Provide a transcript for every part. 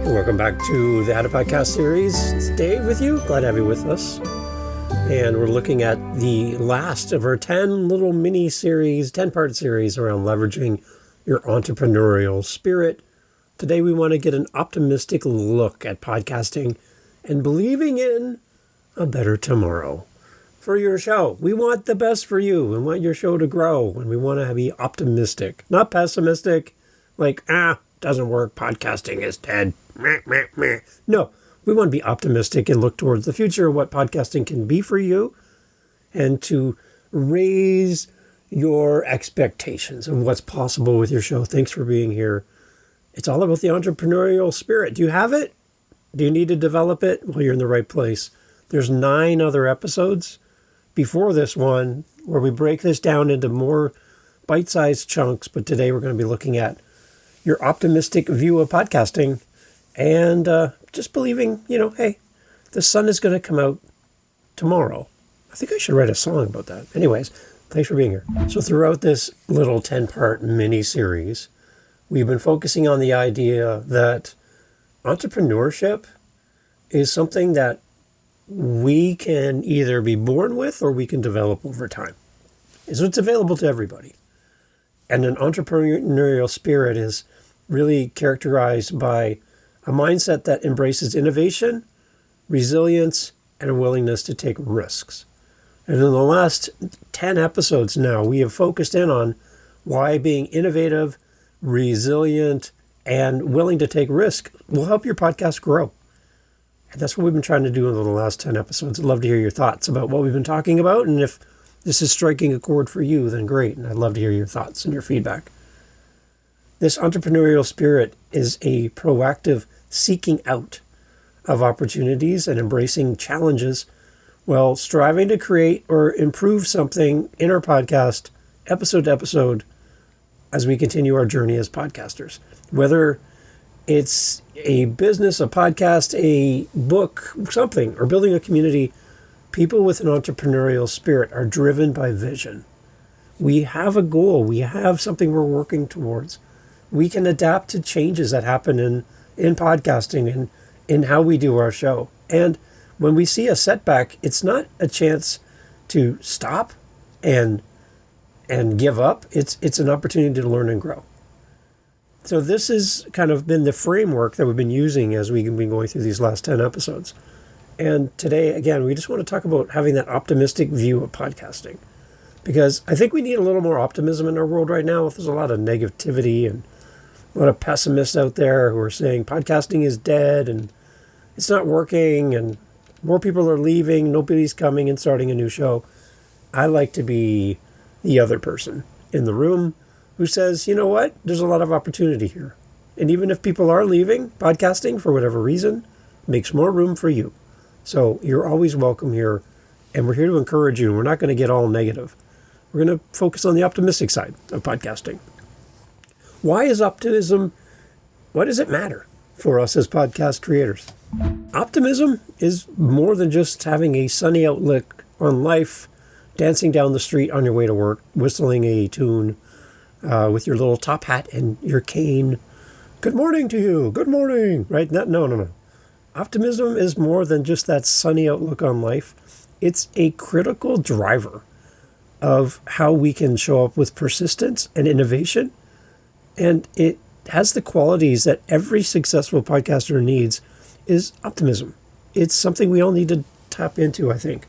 Welcome back to the How to Podcast series. It's Dave with you. Glad to have you with us. And we're looking at the last of our 10 little mini series, 10-part series around leveraging your entrepreneurial spirit. Today we want to get an optimistic look at podcasting and believing in a better tomorrow for your show. We want the best for you. We want your show to grow, and we want to be optimistic, not pessimistic, like, doesn't work, podcasting is dead. Meh, meh, meh. No, we want to be optimistic and look towards the future, what podcasting can be for you, and to raise your expectations of what's possible with your show. Thanks for being here. It's all about the entrepreneurial spirit. Do you have it? Do you need to develop it? Well, you're in the right place. There's 9 other episodes before this one where we break this down into more bite-sized chunks, but today we're going to be looking at your optimistic view of podcasting and just believing, hey, the sun is going to come out tomorrow. I think I should write a song about that. Anyways, thanks for being here. So throughout this little 10-part mini-series, we've been focusing on the idea that entrepreneurship is something that we can either be born with or we can develop over time. So it's available to everybody. And an entrepreneurial spirit is really characterized by a mindset that embraces innovation, resilience, and a willingness to take risks. And in the last 10 episodes now, we have focused in on why being innovative, resilient, and willing to take risk will help your podcast grow. And that's what we've been trying to do in the last 10 episodes. I'd love to hear your thoughts about what we've been talking about. And if this is striking a chord for you, then great. And I'd love to hear your thoughts and your feedback. This entrepreneurial spirit is a proactive seeking out of opportunities and embracing challenges while striving to create or improve something in our podcast, episode to episode, as we continue our journey as podcasters. Whether it's a business, a podcast, a book, something, or building a community, people with an entrepreneurial spirit are driven by vision. We have a goal. We have something we're working towards. We can adapt to changes that happen in podcasting and in how we do our show. And when we see a setback, it's not a chance to stop and give up. It's an opportunity to learn and grow. So this has kind of been the framework that we've been using as we've been going through these last 10 episodes. And today, again, we just want to talk about having that optimistic view of podcasting. Because I think we need a little more optimism in our world right now. There's a lot of negativity and a lot of pessimists out there who are saying podcasting is dead and it's not working and more people are leaving, nobody's coming and starting a new show. I like to be the other person in the room who says, you know what, there's a lot of opportunity here. And even if people are leaving podcasting for whatever reason, makes more room for you. So you're always welcome here, and we're here to encourage you. We're not going to get all negative. We're going to focus on the optimistic side of podcasting. Why is optimism, why does it matter for us as podcast creators? Optimism is more than just having a sunny outlook on life, dancing down the street on your way to work, whistling a tune with your little top hat and your cane. Good morning to you. Good morning. Right? No. Optimism is more than just that sunny outlook on life. It's a critical driver of how we can show up with persistence and innovation. And it has the qualities that every successful podcaster needs is optimism. It's something we all need to tap into, I think.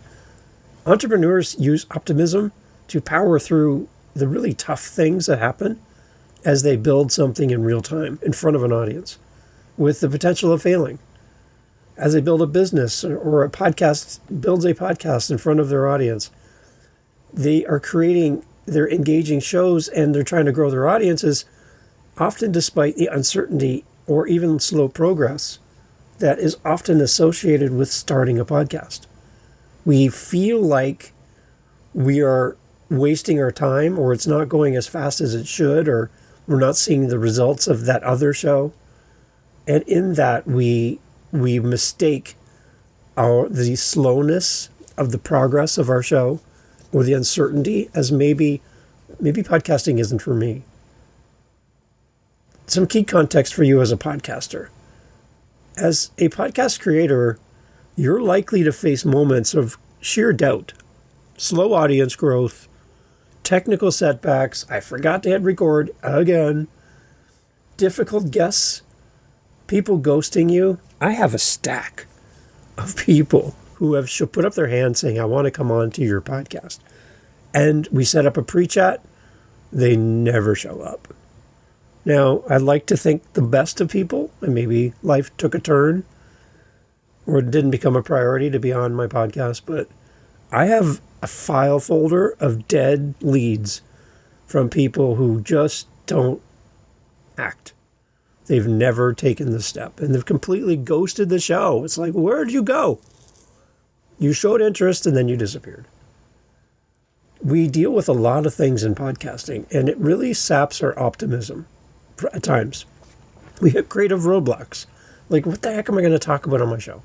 Entrepreneurs use optimism to power through the really tough things that happen as they build something in real time in front of an audience with the potential of failing. As they build a business or a podcast, builds a podcast in front of their audience, they're engaging shows and they're trying to grow their audiences, often despite the uncertainty or even slow progress that is often associated with starting a podcast. We feel like we are wasting our time, or it's not going as fast as it should, or we're not seeing the results of that other show. And in that, we mistake the slowness of the progress of our show or the uncertainty as maybe podcasting isn't for me. Some key context for you as a podcaster. As a podcast creator, you're likely to face moments of sheer doubt, slow audience growth, technical setbacks, I forgot to hit record again, difficult guests, people ghosting you. I have a stack of people who have put up their hand saying, I want to come on to your podcast. And we set up a pre-chat. They never show up. Now, I'd like to think the best of people, and maybe life took a turn or it didn't become a priority to be on my podcast, but I have a file folder of dead leads from people who just don't act. They've never taken the step, and they've completely ghosted the show. It's like, where'd you go? You showed interest and then you disappeared. We deal with a lot of things in podcasting, and it really saps our optimism at times. We hit creative roadblocks. Like, what the heck am I going to talk about on my show?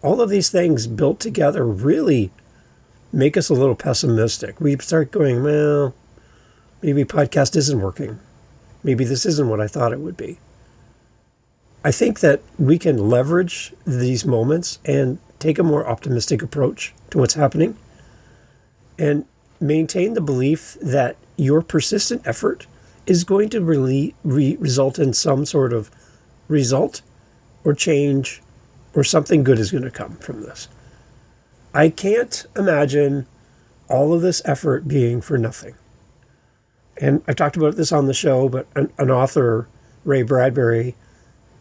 All of these things built together really make us a little pessimistic. We start going, well, maybe podcast isn't working. Maybe this isn't what I thought it would be. I think that we can leverage these moments and take a more optimistic approach to what's happening and maintain the belief that your persistent effort is going to really result in some sort of result or change, or something good is going to come from this. I can't imagine all of this effort being for nothing. And I've talked about this on the show, but an author, Ray Bradbury,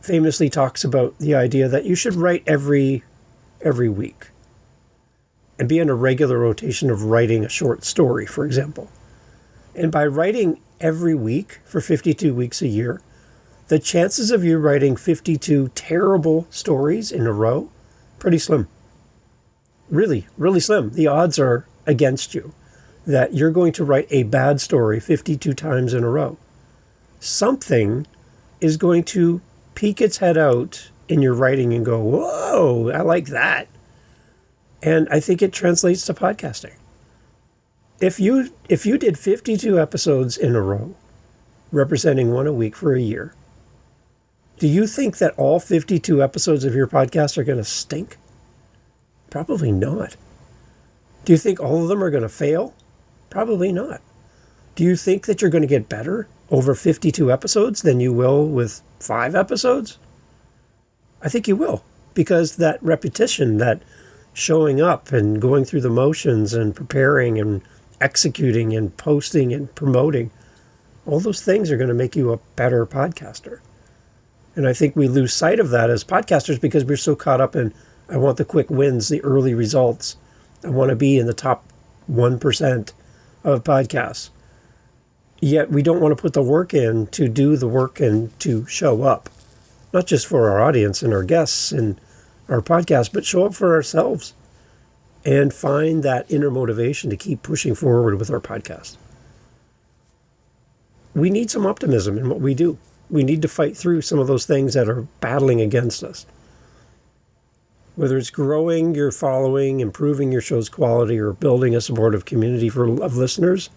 famously talks about the idea that you should write every week and be in a regular rotation of writing a short story, for example. And by writing every week for 52 weeks a year, the chances of you writing 52 terrible stories in a row, pretty slim. Really, really slim. The odds are against you that you're going to write a bad story 52 times in a row. Something is going to peek its head out in your writing and go, whoa, I like that. And I think it translates to podcasting. If you did 52 episodes in a row, representing one a week for a year, do you think that all 52 episodes of your podcast are going to stink? Probably not. Do you think all of them are going to fail? Probably not. Do you think that you're going to get better over 52 episodes than you will with 5 episodes? I think you will, because that repetition, that showing up and going through the motions and preparing and executing and posting and promoting, all those things are going to make you a better podcaster. And I think we lose sight of that as podcasters because we're so caught up in, I want the quick wins, the early results. I want to be in the top 1% of podcasts. Yet we don't want to put the work in to do the work and to show up, not just for our audience and our guests and our podcast, but show up for ourselves and find that inner motivation to keep pushing forward with our podcast. We need some optimism in what we do. We need to fight through some of those things that are battling against us. Whether it's growing your following, improving your show's quality, or building a supportive community of listeners,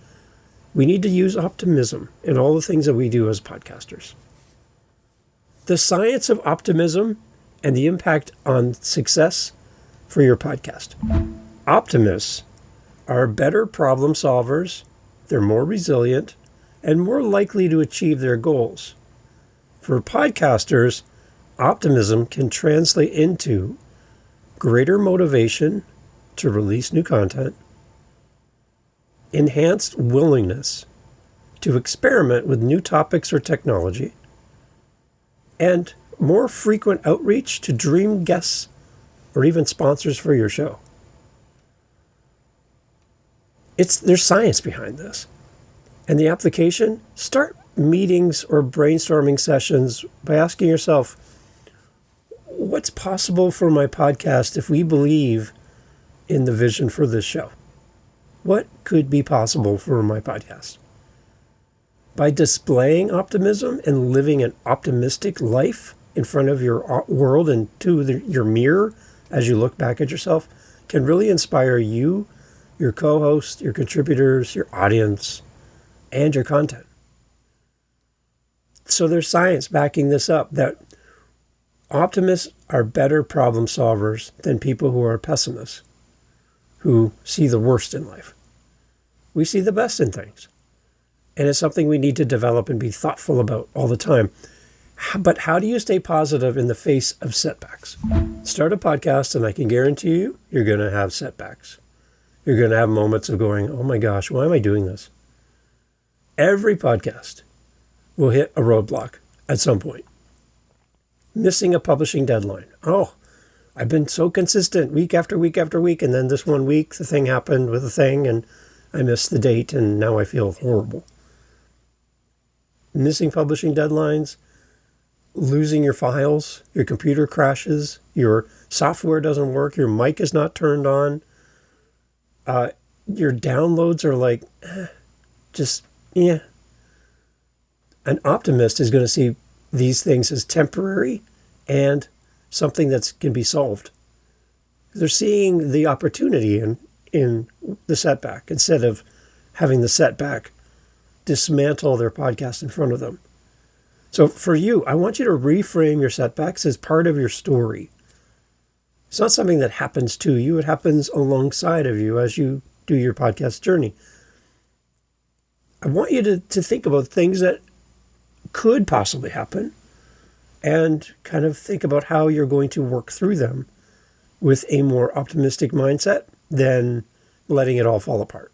we need to use optimism in all the things that we do as podcasters. The science of optimism and the impact on success for your podcast. Optimists are better problem solvers, they're more resilient, and more likely to achieve their goals. For podcasters, optimism can translate into greater motivation to release new content, enhanced willingness to experiment with new topics or technology, and more frequent outreach to dream guests or even sponsors for your show. There's science behind this. And the application, start meetings or brainstorming sessions by asking yourself, what's possible for my podcast if we believe in the vision for this show? What could be possible for my podcast? By displaying optimism and living an optimistic life in front of your world and to your mirror as you look back at yourself, can really inspire you, your co-host, your contributors, your audience, and your content. So there's science backing this up, that Optimists are better problem solvers than people who are pessimists, who see the worst in life. We see the best in things. And it's something we need to develop and be thoughtful about all the time. But how do you stay positive in the face of setbacks? Start a podcast, and I can guarantee you, you're going to have setbacks. You're going to have moments of going, oh my gosh, why am I doing this? Every podcast will hit a roadblock at some point. Missing a publishing deadline. Oh, I've been so consistent week after week after week, and then this one week, the thing happened with the thing, and I missed the date, and now I feel horrible. Missing publishing deadlines, losing your files, your computer crashes, your software doesn't work, your mic is not turned on, your downloads are like, yeah. An optimist is going to see these things as temporary and something that can be solved. They're seeing the opportunity in the setback instead of having the setback dismantle their podcast in front of them. So for you, I want you to reframe your setbacks as part of your story. It's not something that happens to you. It happens alongside of you as you do your podcast journey. I want you to think about things that could possibly happen and kind of think about how you're going to work through them with a more optimistic mindset than letting it all fall apart.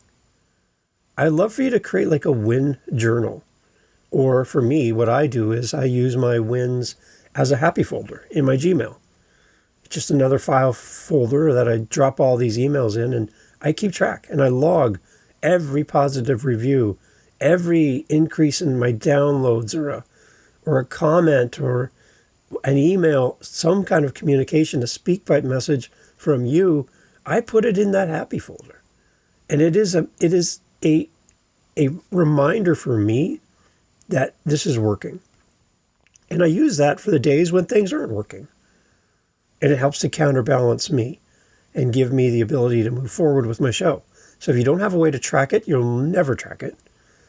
I'd love for you to create like a win journal. Or for me, what I do is I use my wins as a happy folder in my Gmail. It's just another file folder that I drop all these emails in, and I keep track and I log every positive review, every increase in my downloads or a comment or an email, some kind of communication, a speak pipe message from you. I put it in that happy folder. And it is a reminder for me that this is working. And I use that for the days when things aren't working. And it helps to counterbalance me and give me the ability to move forward with my show. So if you don't have a way to track it, you'll never track it.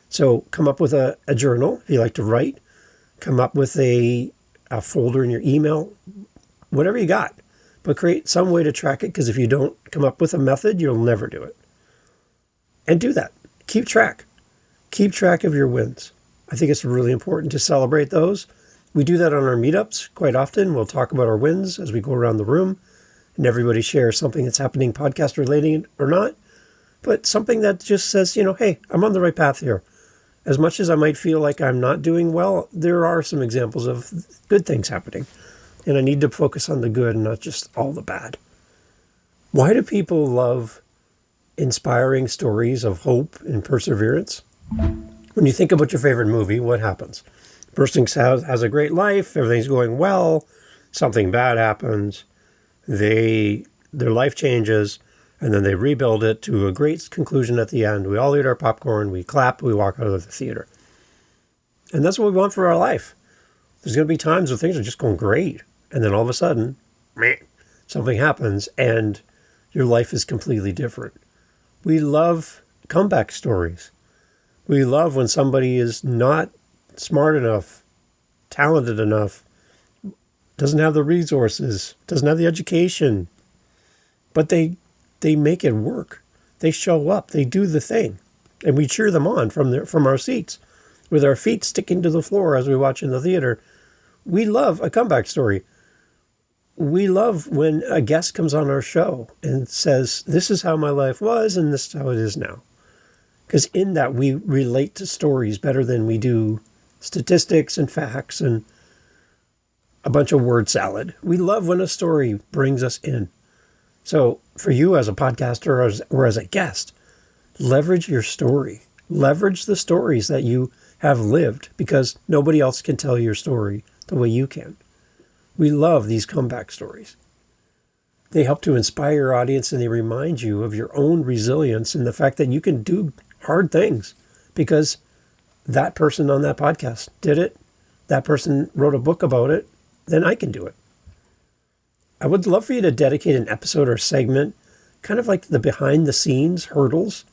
So come up with a journal if you like to write. Come up with a folder in your email, whatever you got. But create some way to track it, because if you don't come up with a method, you'll never do it. And do that. Keep track. Keep track of your wins. I think it's really important to celebrate those. We do that on our meetups quite often. We'll talk about our wins as we go around the room, and everybody shares something that's happening podcast related or not, but something that just says, hey, I'm on the right path here. As much as I might feel like I'm not doing well, there are some examples of good things happening, and I need to focus on the good and not just all the bad. Why do people love inspiring stories of hope and perseverance? When you think about your favorite movie, what happens? The person has a great life, everything's going well, something bad happens, their life changes, and then they rebuild it to a great conclusion at the end. We all eat our popcorn, we clap, we walk out of the theater. And that's what we want for our life. There's going to be times when things are just going great, and then all of a sudden, something happens, and your life is completely different. We love comeback stories. We love when somebody is not smart enough, talented enough, doesn't have the resources, doesn't have the education, but they make it work. They show up, they do the thing, and we cheer them on from our seats with our feet sticking to the floor as we watch in the theater. We love a comeback story. We love when a guest comes on our show and says, this is how my life was and this is how it is now. Because in that, we relate to stories better than we do statistics and facts and a bunch of word salad. We love when a story brings us in. So for you as a podcaster or as a guest, leverage your story. Leverage the stories that you have lived, because nobody else can tell your story the way you can. We love these comeback stories. They help to inspire your audience, and they remind you of your own resilience and the fact that you can do hard things because that person on that podcast did it. That person wrote a book about it. Then I can do it. I would love for you to dedicate an episode or segment, kind of like the behind the scenes hurdles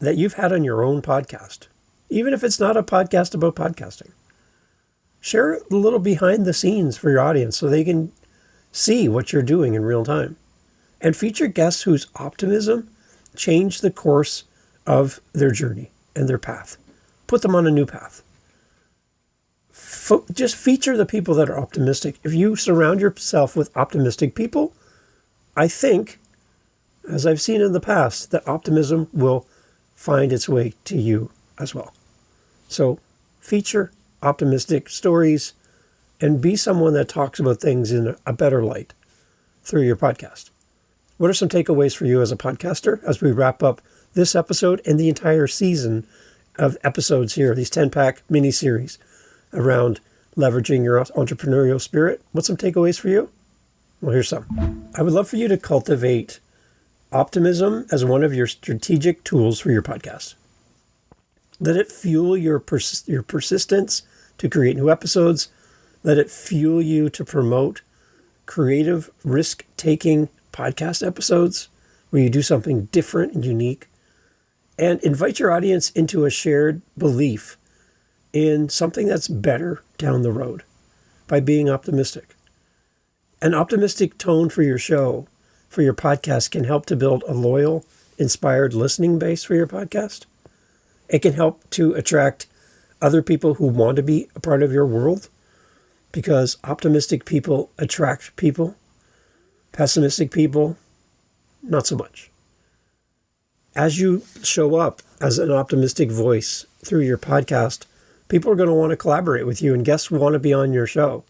that you've had on your own podcast, even if it's not a podcast about podcasting. Share a little behind the scenes for your audience so they can see what you're doing in real time. And feature guests whose optimism changed the course of their journey and their path. Put them on a new path. Just feature the people that are optimistic. If you surround yourself with optimistic people, I think, as I've seen in the past, that optimism will find its way to you as well. So feature optimistic stories and be someone that talks about things in a better light through your podcast. What are some takeaways for you as a podcaster as we wrap up this episode and the entire season of episodes here, these 10-pack mini-series around leveraging your entrepreneurial spirit? What's some takeaways for you? Well, here's some. I would love for you to cultivate optimism as one of your strategic tools for your podcast. Let it fuel your persistence to create new episodes. Let it fuel you to promote creative, risk-taking podcast episodes where you do something different and unique. And invite your audience into a shared belief in something that's better down the road by being optimistic. An optimistic tone for your show, for your podcast, can help to build a loyal, inspired listening base for your podcast. It can help to attract other people who want to be a part of your world, because optimistic people attract people. Pessimistic people, not so much. As you show up as an optimistic voice through your podcast, people are going to want to collaborate with you, and guests want to be on your show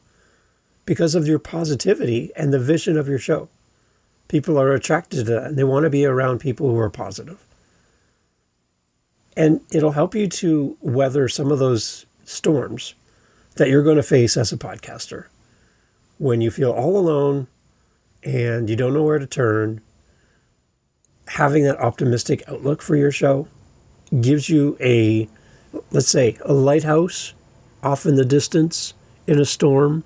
because of your positivity and the vision of your show. People are attracted to that, and they want to be around people who are positive. And it'll help you to weather some of those storms that you're going to face as a podcaster. When you feel all alone and you don't know where to turn, having that optimistic outlook for your show gives you let's say, a lighthouse off in the distance in a storm,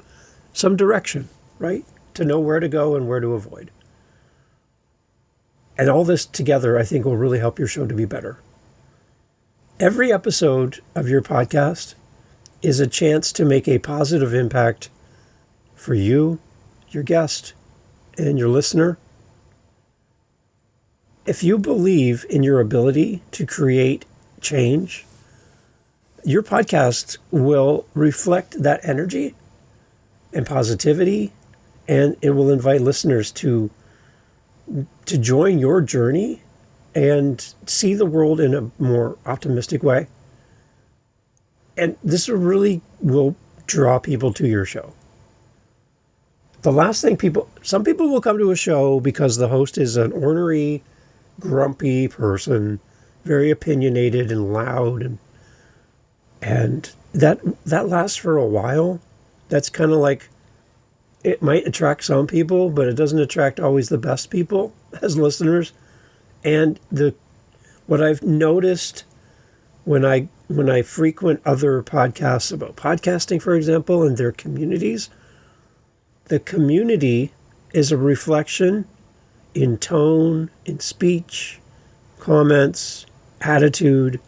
some direction, right? To know where to go and where to avoid. And all this together, I think, will really help your show to be better. Every episode of your podcast is a chance to make a positive impact for you, your guest, and your listener. If you believe in your ability to create change, your podcast will reflect that energy and positivity, and it will invite listeners to join your journey and see the world in a more optimistic way. And this really will draw people to your show. The last thing some people will come to a show because the host is an ornery, grumpy person, very opinionated and loud, and that lasts for a while. That's kind of like, it might attract some people, but it doesn't attract always the best people as listeners. And what I've noticed when I frequent other podcasts about podcasting, for example, and their communities, the community is a reflection in tone, in speech, comments, attitude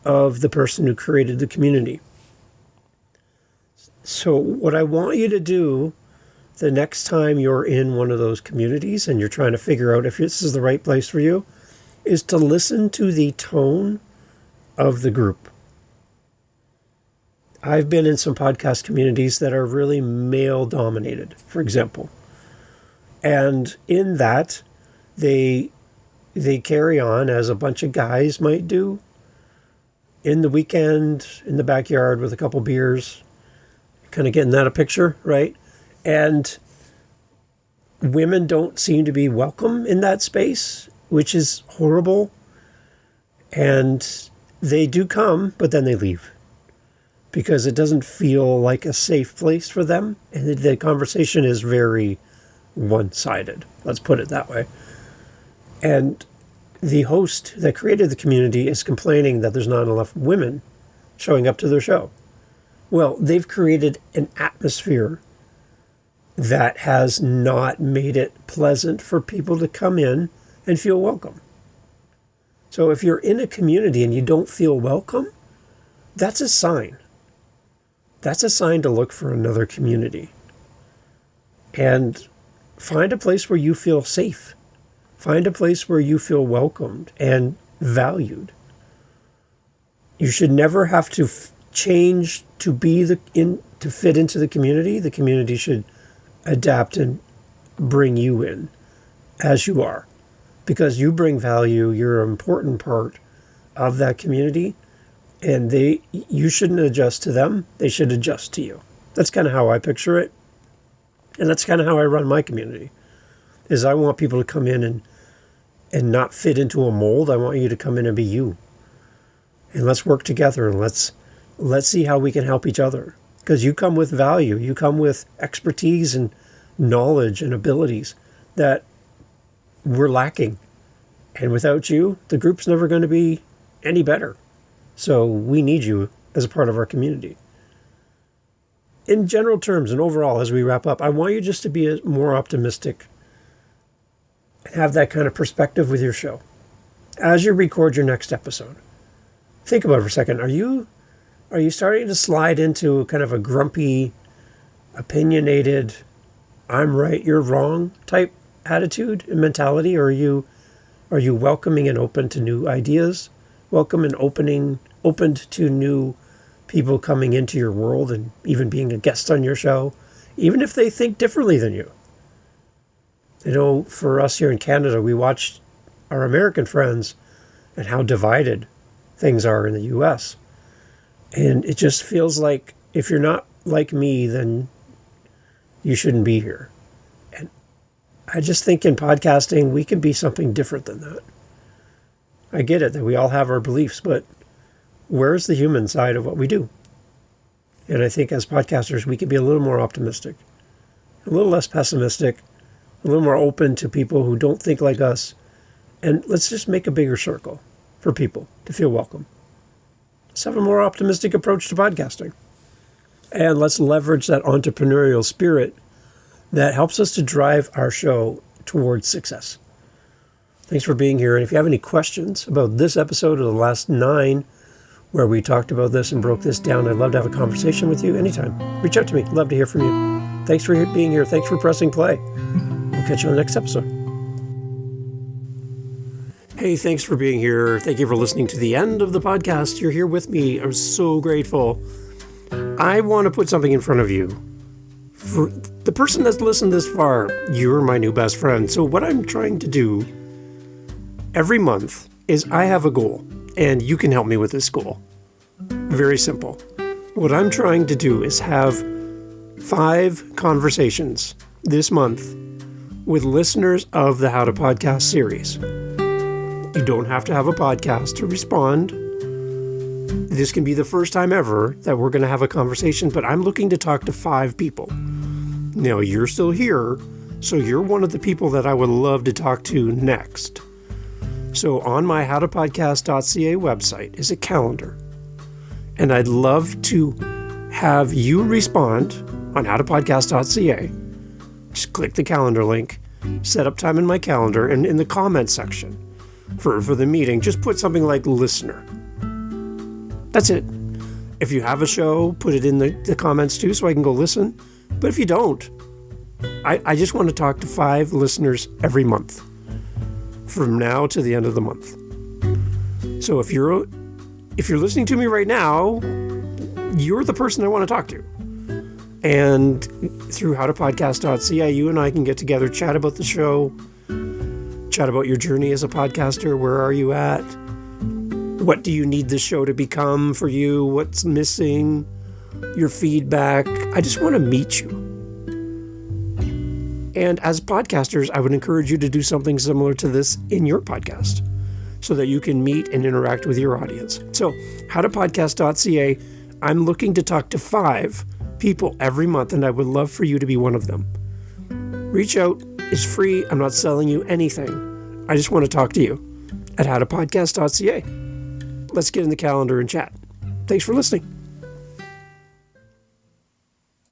of the person who created the community. So what I want you to do the next time you're in one of those communities and you're trying to figure out if this is the right place for you, is to listen to the tone of the group. I've been in some podcast communities that are really male-dominated, for example. And in that, they carry on as a bunch of guys might do in the weekend, in the backyard with a couple beers, kind of getting that a picture, right? And women don't seem to be welcome in that space, which is horrible. And they do come, but then they leave because it doesn't feel like a safe place for them. And the conversation is very one-sided. Let's put it that way. And the host that created the community is complaining that there's not enough women showing up to their show. Well, they've created an atmosphere that has not made it pleasant for people to come in and feel welcome. So if you're in a community and you don't feel welcome, that's a sign that's a sign to look for another community. And find a place where you feel safe. Find a place where you feel welcomed and valued. You should never have to change to be to fit into the community. The community should adapt and bring you in as you are, because you bring value. You're an important part of that community, and you shouldn't adjust to them. They should adjust to you. That's kind of how I picture it, and that's kind of how I run my community. Is I want people to come in and not fit into a mold. I want you to come in and be you, and let's work together, and let's see how we can help each other, because you come with value. You come with expertise and knowledge and abilities that we're lacking. And without you, the group's never going to be any better. So we need you as a part of our community. In general terms and overall, as we wrap up, I want you just to be more optimistic and have that kind of perspective with your show. As you record your next episode, think about it for a second. Are you starting to slide into kind of a grumpy, opinionated, I'm right, you're wrong type attitude and mentality? Or are you welcoming and open to new ideas? Welcome and opened to new people coming into your world and even being a guest on your show, even if they think differently than you. You know, for us here in Canada, we watch our American friends and how divided things are in the US. And it just feels like if you're not like me, then you shouldn't be here. And I just think in podcasting, we can be something different than that. I get it that we all have our beliefs, but where's the human side of what we do? And I think as podcasters, we can be a little more optimistic, a little less pessimistic, a little more open to people who don't think like us. And let's just make a bigger circle for people to feel welcome. Let's have a more optimistic approach to podcasting. And let's leverage that entrepreneurial spirit that helps us to drive our show towards success. Thanks for being here. And if you have any questions about this episode or the last 9 where we talked about this and broke this down, I'd love to have a conversation with you anytime. Reach out to me. Love to hear from you. Thanks for being here. Thanks for pressing play. We'll catch you on the next episode. Hey, thanks for being here. Thank you for listening to the end of the podcast. You're here with me. I'm so grateful. I want to put something in front of you. For the person that's listened this far, you're my new best friend. So what I'm trying to do every month is I have a goal, and you can help me with this goal. Very simple. What I'm trying to do is have 5 conversations this month with listeners of the How to Podcast series. You don't have to have a podcast to respond. This can be the first time ever that we're going to have a conversation, but I'm looking to talk to 5 people. Now, you're still here, so you're one of the people that I would love to talk to next. So on my howtopodcast.ca website is a calendar, and I'd love to have you respond on howtopodcast.ca. Just click the calendar link, set up time in my calendar, and in the comments section for the meeting, just put something like listener. That's it. If you have a show, put it in the comments too so I can go listen. But if you don't, I just want to talk to 5 listeners every month from now to the end of the month. So if you're listening to me right now, you're the person I want to talk to. And through howtopodcast.ca, you and I can get together, chat about the show, chat about your journey as a podcaster. Where are you at? What do you need this show to become for you? What's missing? Your feedback. I just want to meet you. And as podcasters, I would encourage you to do something similar to this in your podcast so that you can meet and interact with your audience. So, howtopodcast.ca, I'm looking to talk to 5 people every month, and I would love for you to be one of them. Reach out. It's free. I'm not selling you anything. I just want to talk to you at howtopodcast.ca. Let's get in the calendar and chat. Thanks for listening.